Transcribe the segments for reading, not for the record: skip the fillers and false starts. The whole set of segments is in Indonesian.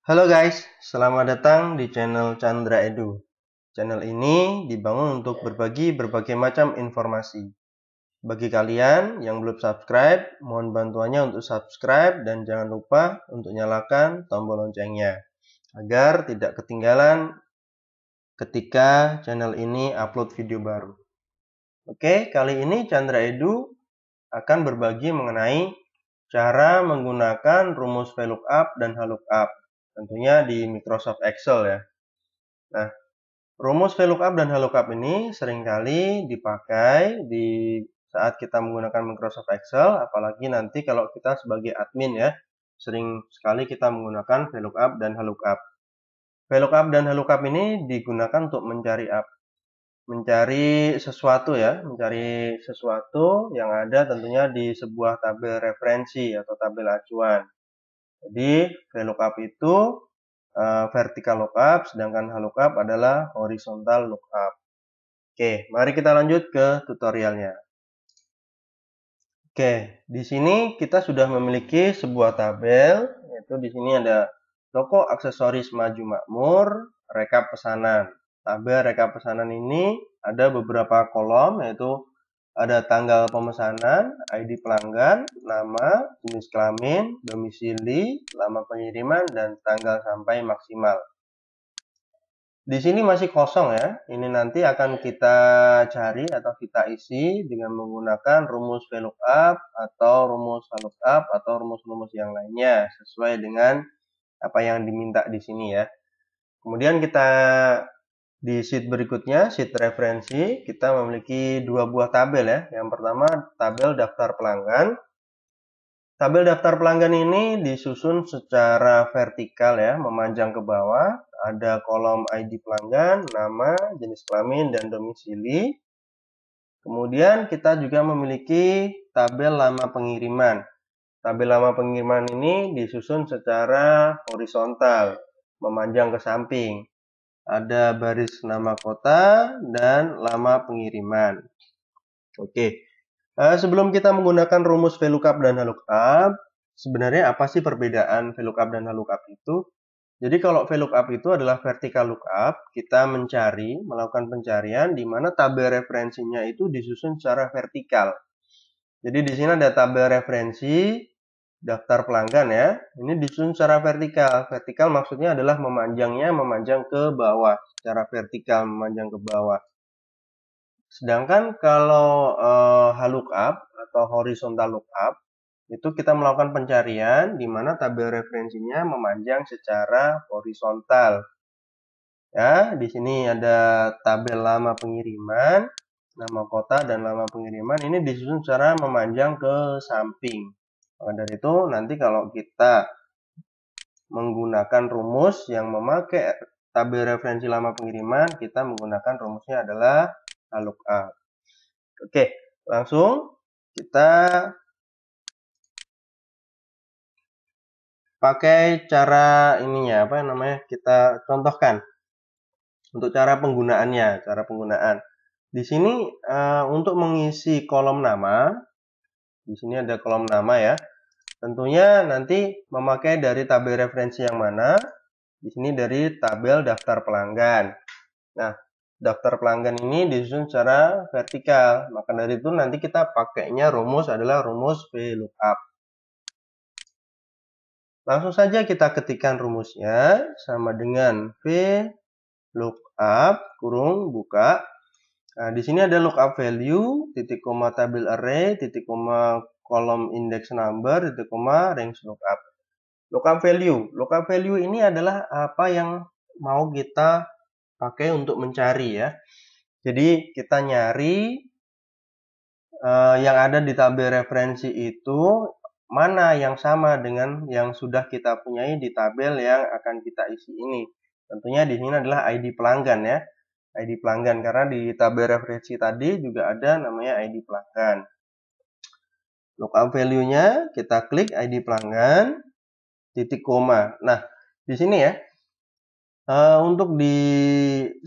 Halo guys, selamat datang di channel Chandra Edu. Channel ini dibangun untuk berbagi berbagai macam informasi. Bagi kalian yang belum subscribe, mohon bantuannya untuk subscribe dan jangan lupa untuk nyalakan tombol loncengnya agar tidak ketinggalan ketika channel ini upload video baru. Oke, kali ini Chandra Edu akan berbagi mengenai cara menggunakan rumus VLOOKUP dan HLOOKUP, tentunya di Microsoft Excel ya. Nah, rumus VLOOKUP dan HLOOKUP ini seringkali dipakai di saat kita menggunakan Microsoft Excel, apalagi nanti kalau kita sebagai admin ya, sering sekali kita menggunakan VLOOKUP dan HLOOKUP. VLOOKUP dan HLOOKUP ini digunakan untuk mencari sesuatu ya, mencari sesuatu yang ada tentunya di sebuah tabel referensi atau tabel acuan. Jadi VLOOKUP itu vertical lookup, sedangkan HLOOKUP adalah horizontal lookup. Oke, mari kita lanjut ke tutorialnya. Oke, di sini kita sudah memiliki sebuah tabel, yaitu di sini ada toko aksesoris Maju Makmur, rekap pesanan. Tabel rekap pesanan ini ada beberapa kolom, yaitu ada tanggal pemesanan, ID pelanggan, nama, jenis kelamin, domisili, lama pengiriman, dan tanggal sampai maksimal. Di sini masih kosong ya. Ini nanti akan kita cari atau kita isi dengan menggunakan rumus VLOOKUP atau rumus HLOOKUP atau rumus-rumus yang lainnya sesuai dengan apa yang diminta di sini ya. Kemudian kita di sheet berikutnya, sheet referensi, kita memiliki dua buah tabel ya. Yang pertama tabel daftar pelanggan. Tabel daftar pelanggan ini disusun secara vertikal ya, memanjang ke bawah. Ada kolom ID pelanggan, nama, jenis kelamin, dan domisili. Kemudian kita juga memiliki tabel lama pengiriman. Tabel lama pengiriman ini disusun secara horizontal, memanjang ke samping. Ada baris nama kota dan lama pengiriman. Oke. Sebelum kita menggunakan rumus VLOOKUP dan HLOOKUP, sebenarnya apa sih perbedaan VLOOKUP dan HLOOKUP itu? Jadi kalau VLOOKUP itu adalah vertical lookup, kita melakukan pencarian di mana tabel referensinya itu disusun secara vertikal. Jadi di sini ada tabel referensi daftar pelanggan ya. Ini disusun secara vertikal. Vertikal maksudnya adalah memanjang ke bawah, secara vertikal memanjang ke bawah. Sedangkan kalau HLOOKUP atau horizontal lookup itu kita melakukan pencarian di mana tabel referensinya memanjang secara horizontal. Ya, di sini ada tabel lama pengiriman, nama kota dan lama pengiriman ini disusun secara memanjang ke samping. Maka dari itu nanti kalau kita menggunakan rumus yang memakai tabel referensi lama pengiriman, kita menggunakan rumusnya adalah HLOOKUP. Oke, langsung kita pakai cara ininya apa namanya? Kita contohkan untuk cara penggunaannya, cara penggunaan. Di sini untuk mengisi kolom nama, di sini ada kolom nama ya. Tentunya nanti memakai dari tabel referensi yang mana? Di sini dari tabel daftar pelanggan. Nah, daftar pelanggan ini disusun secara vertikal. Maka dari itu nanti kita pakainya rumus adalah rumus VLOOKUP. Langsung saja kita ketikkan rumusnya sama dengan VLOOKUP kurung buka. Nah, di sini ada lookup value, titik koma tabel array, titik koma kolom index number, titik koma range lookup. Lookup value ini adalah apa yang mau kita pakai untuk mencari ya. Jadi kita nyari yang ada di tabel referensi itu mana yang sama dengan yang sudah kita punyai di tabel yang akan kita isi ini. Tentunya di sini adalah ID pelanggan ya. ID pelanggan karena di tabel referensi tadi juga ada namanya ID pelanggan. Lookup value-nya kita klik ID pelanggan titik koma. Nah, di sini ya. Untuk di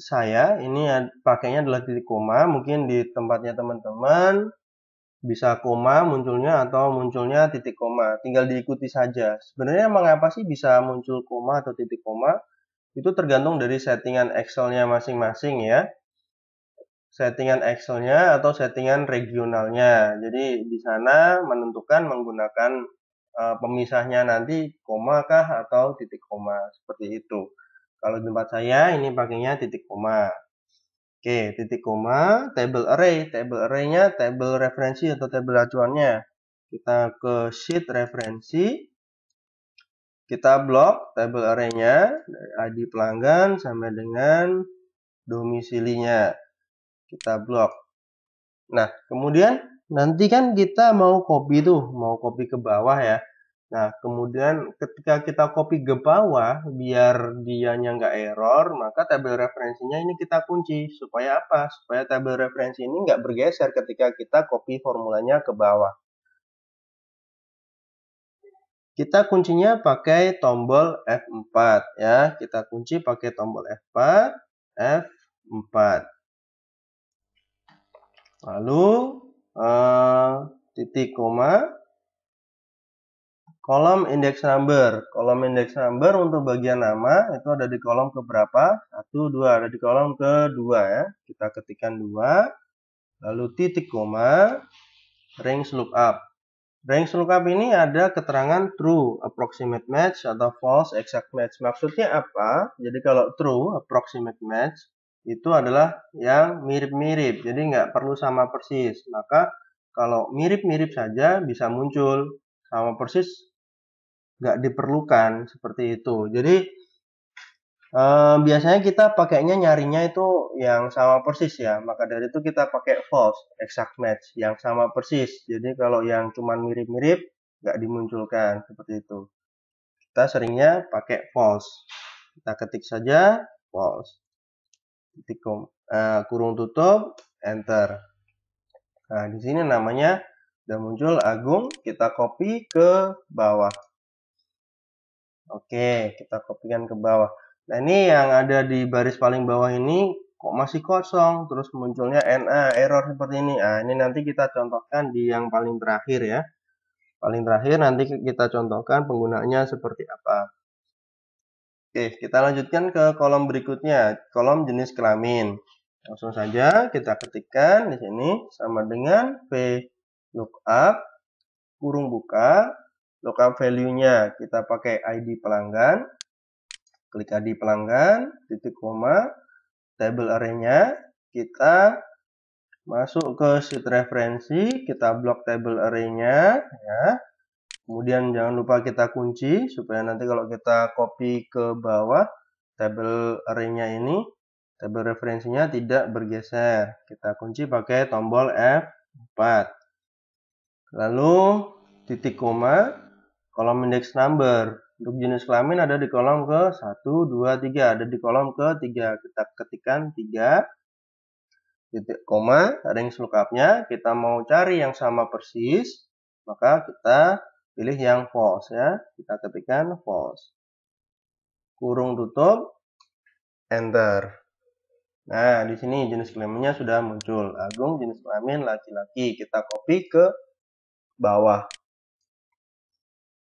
saya ini pakainya adalah titik koma, mungkin di tempatnya teman-teman bisa koma munculnya atau munculnya titik koma. Tinggal diikuti saja. Sebenarnya mengapa sih bisa muncul koma atau titik koma? Itu tergantung dari settingan Excel-nya masing-masing ya. Settingan Excel-nya atau settingan regionalnya. Jadi di sana menentukan menggunakan pemisahnya nanti koma kah atau titik koma, seperti itu. Kalau di tempat saya ini pakainya titik koma. Oke, titik koma, table array. Table array-nya table referensi atau table acuannya. Kita ke sheet referensi. Kita blok table array-nya dari ID pelanggan sampai dengan domisilinya. Kita blok. Nah, kemudian nanti kan kita mau copy tuh, mau copy ke bawah ya. Nah, kemudian ketika kita copy ke bawah, biar dianya nggak error, maka tabel referensinya ini kita kunci. Supaya apa? Supaya tabel referensi ini nggak bergeser ketika kita copy formulanya ke bawah. Kita kuncinya pakai tombol F4 ya. Kita kunci pakai tombol F4, F4. Lalu titik koma, kolom index number. Kolom index number untuk bagian nama itu ada di kolom keberapa? 1, 2. Ada di kolom kedua ya. Kita ketikkan 2. Lalu titik koma, range lookup. Range lookup ini ada keterangan true, approximate match, atau false, exact match. Maksudnya apa? Jadi kalau true, approximate match, itu adalah yang mirip-mirip. Jadi nggak perlu sama persis. Maka kalau mirip-mirip saja bisa muncul. Sama persis nggak diperlukan seperti itu. Jadi biasanya kita pakainya nyarinya itu yang sama persis ya. Maka dari itu kita pakai false, exact match, yang sama persis. Jadi kalau yang cuman mirip-mirip nggak dimunculkan seperti itu. Kita seringnya pakai false. Kita ketik saja false. Titik kurung tutup, enter. Nah, di sini namanya udah muncul Agung. Kita copy ke bawah. Oke, kita kopikan ke bawah. Nah, ini yang ada di baris paling bawah ini kok masih kosong, terus munculnya NA, error seperti ini. Nah, ini nanti kita contohkan di yang paling terakhir ya. Paling terakhir nanti kita contohkan penggunaannya seperti apa. Oke, kita lanjutkan ke kolom berikutnya, kolom jenis kelamin. Langsung saja kita ketikkan di sini sama dengan VLOOKUP, kurung buka, lookup value-nya kita pakai ID pelanggan, klik ID pelanggan, titik koma, table array-nya kita masuk ke sheet referensi, kita blok table array-nya ya. Kemudian jangan lupa kita kunci supaya nanti kalau kita copy ke bawah table array-nya ini, table referensinya tidak bergeser. Kita kunci pakai tombol F4. Lalu titik koma, kolom index number. Untuk jenis kelamin ada di kolom ke 1, 2, 3. Ada di kolom ke-3. Kita ketikkan 3. Titik koma, range lookup-nya. Kita mau cari yang sama persis. Maka kita pilih yang false ya. Kita ketikkan false. Kurung tutup. Enter. Nah, di sini jenis kelaminnya sudah muncul. Agung jenis kelamin laki-laki. Kita copy ke bawah.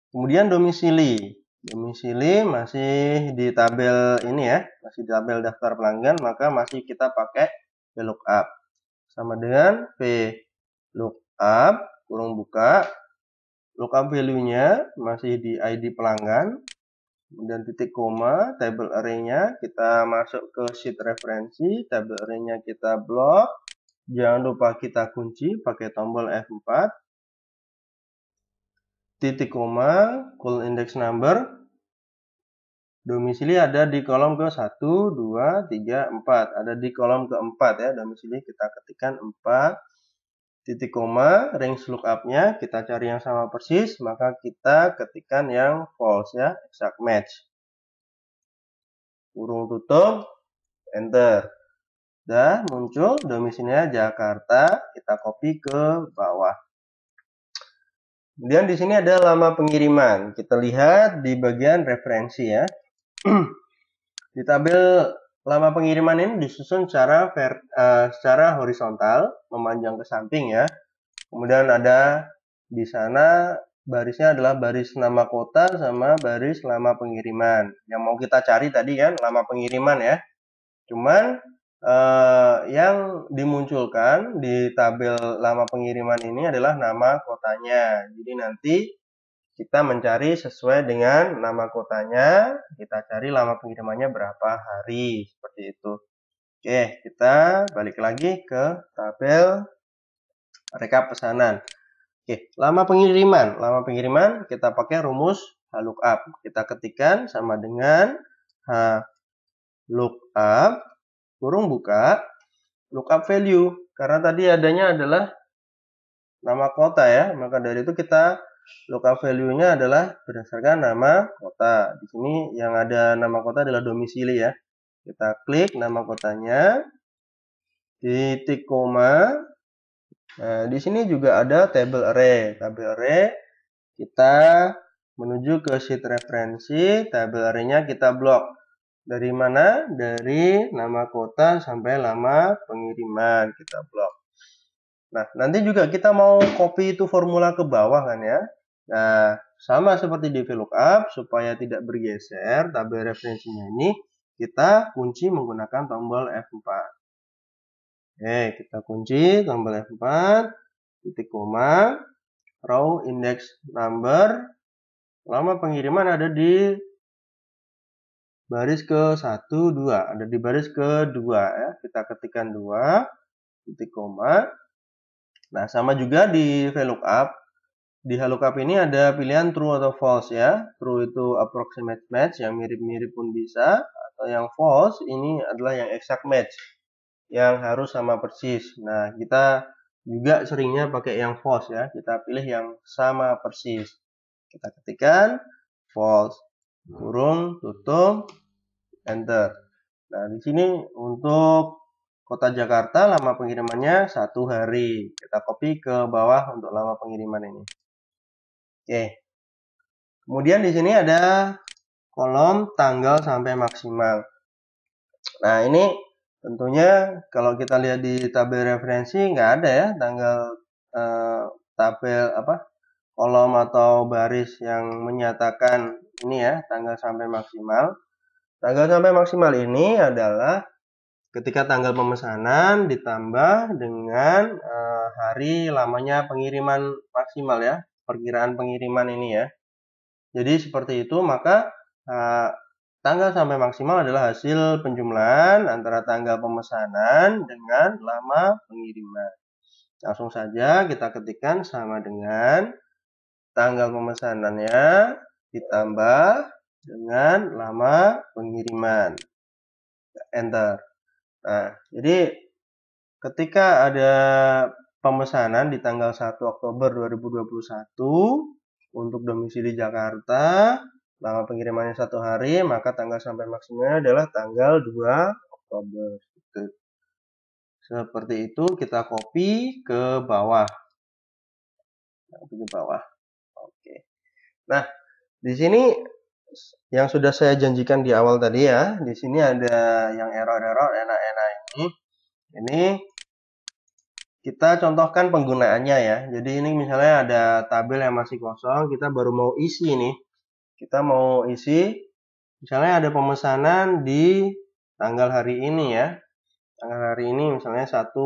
Kemudian domisili. Domisili masih di tabel ini ya, masih di tabel daftar pelanggan, maka masih kita pakai VLOOKUP. Sama dengan VLOOKUP, kurung buka, lookup value-nya masih di ID pelanggan, kemudian titik koma, table array-nya kita masuk ke sheet referensi, table array-nya kita blok, jangan lupa kita kunci pakai tombol F4, titik koma, call index number, domisili ada di kolom ke 1, 2, 3, 4. Ada di kolom keempat ya, domisili kita ketikkan 4. Titik koma, range lookup-nya kita cari yang sama persis, maka kita ketikkan yang false ya, exact match. Kurung tutup, enter. Sudah muncul domisilinya Jakarta, kita copy ke bawah. Kemudian di sini ada lama pengiriman. Kita lihat di bagian referensi ya. Di tabel lama pengiriman ini disusun secara horizontal, memanjang ke samping ya. Kemudian ada di sana barisnya adalah baris nama kota sama baris lama pengiriman. Yang mau kita cari tadi kan lama pengiriman ya. Cuman yang dimunculkan di tabel lama pengiriman ini adalah nama kotanya. Jadi nanti kita mencari sesuai dengan nama kotanya, kita cari lama pengirimannya berapa hari, seperti itu. Oke, kita balik lagi ke tabel rekap pesanan. Oke, lama pengiriman. Lama pengiriman kita pakai rumus lookup. Kita ketikkan sama dengan lookup kurung buka lookup value. Karena tadi adanya adalah nama kota ya, maka dari itu kita lookup value-nya adalah berdasarkan nama kota. Di sini yang ada nama kota adalah domisili ya. Kita klik nama kotanya, titik koma. Nah, di sini juga ada table array. Table array kita menuju ke sheet referensi, table array-nya kita blok. Dari mana? Dari nama kota sampai lama pengiriman kita blok. Nah, nanti juga kita mau copy itu formula ke bawah kan ya. Nah, sama seperti di VLOOKUP, supaya tidak bergeser tabel referensinya ini, kita kunci menggunakan tombol F4. Oke, kita kunci tombol F4, titik koma, row index number, lama pengiriman ada di baris ke-1, 2. Ada di baris ke-2 ya. Kita ketikkan 2, titik koma. Nah, sama juga di VLOOKUP. Di lookup ini ada pilihan true atau false ya. True itu approximate match, yang mirip-mirip pun bisa. Atau yang false ini adalah yang exact match, yang harus sama persis. Nah, kita juga seringnya pakai yang false ya. Kita pilih yang sama persis. Kita ketikkan false, kurung, tutup, enter. Nah, di sini untuk Kota Jakarta lama pengirimannya 1 hari. Kita copy ke bawah untuk lama pengiriman ini. Oke. Kemudian di sini ada kolom tanggal sampai maksimal. Nah, ini tentunya kalau kita lihat di tabel referensi nggak ada ya tanggal tabel kolom atau baris yang menyatakan ini ya tanggal sampai maksimal. Tanggal sampai maksimal ini adalah ketika tanggal pemesanan ditambah dengan hari lamanya pengiriman maksimal ya, perkiraan pengiriman ini ya. Jadi seperti itu, maka tanggal sampai maksimal adalah hasil penjumlahan antara tanggal pemesanan dengan lama pengiriman. Langsung saja kita ketikkan sama dengan tanggal pemesanannya ditambah dengan lama pengiriman. Enter. Nah, jadi ketika ada pemesanan di tanggal 1 Oktober 2021 untuk domisili Jakarta, lama pengirimannya 1 hari, maka tanggal sampai maksimalnya adalah tanggal 2 Oktober. Seperti itu kita copy ke bawah. Oke. Nah, di sini yang sudah saya janjikan di awal tadi ya, di sini ada yang error-error enak-enak ini. Ini kita contohkan penggunaannya ya. Jadi ini misalnya ada tabel yang masih kosong, kita baru mau isi nih. Kita mau isi, misalnya ada pemesanan di tanggal hari ini ya. Tanggal hari ini misalnya 1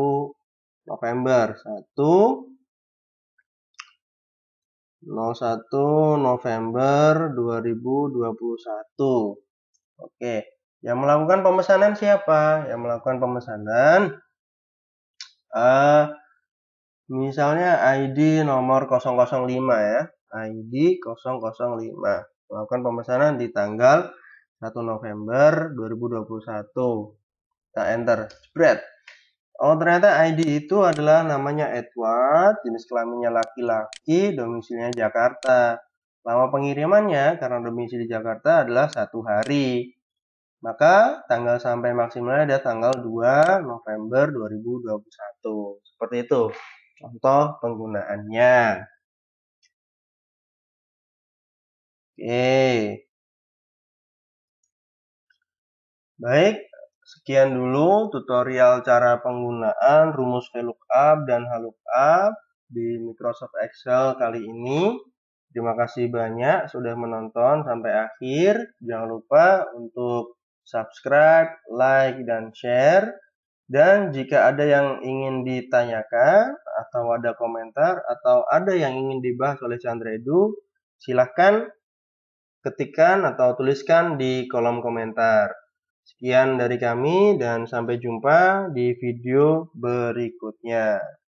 November. 01 November 2021. Oke, yang melakukan pemesanan siapa? Yang melakukan pemesanan misalnya ID nomor 005 ya. ID 005. Melakukan pemesanan di tanggal 1 November 2021. Kita enter. Spread. Oh, ternyata ID itu adalah namanya Edward, jenis kelaminnya laki-laki, domisilinya Jakarta. Lama pengirimannya karena domisili Jakarta adalah 1 hari. Maka tanggal sampai maksimalnya ada tanggal 2 November 2021. Seperti itu contoh penggunaannya. Oke. Baik, sekian dulu tutorial cara penggunaan rumus VLOOKUP dan HLOOKUP di Microsoft Excel kali ini. Terima kasih banyak sudah menonton sampai akhir. Jangan lupa untuk subscribe, like, dan share. Dan jika ada yang ingin ditanyakan, atau ada komentar, atau ada yang ingin dibahas oleh Chandra Edu, silahkan ketikkan atau tuliskan di kolom komentar. Sekian dari kami dan sampai jumpa di video berikutnya.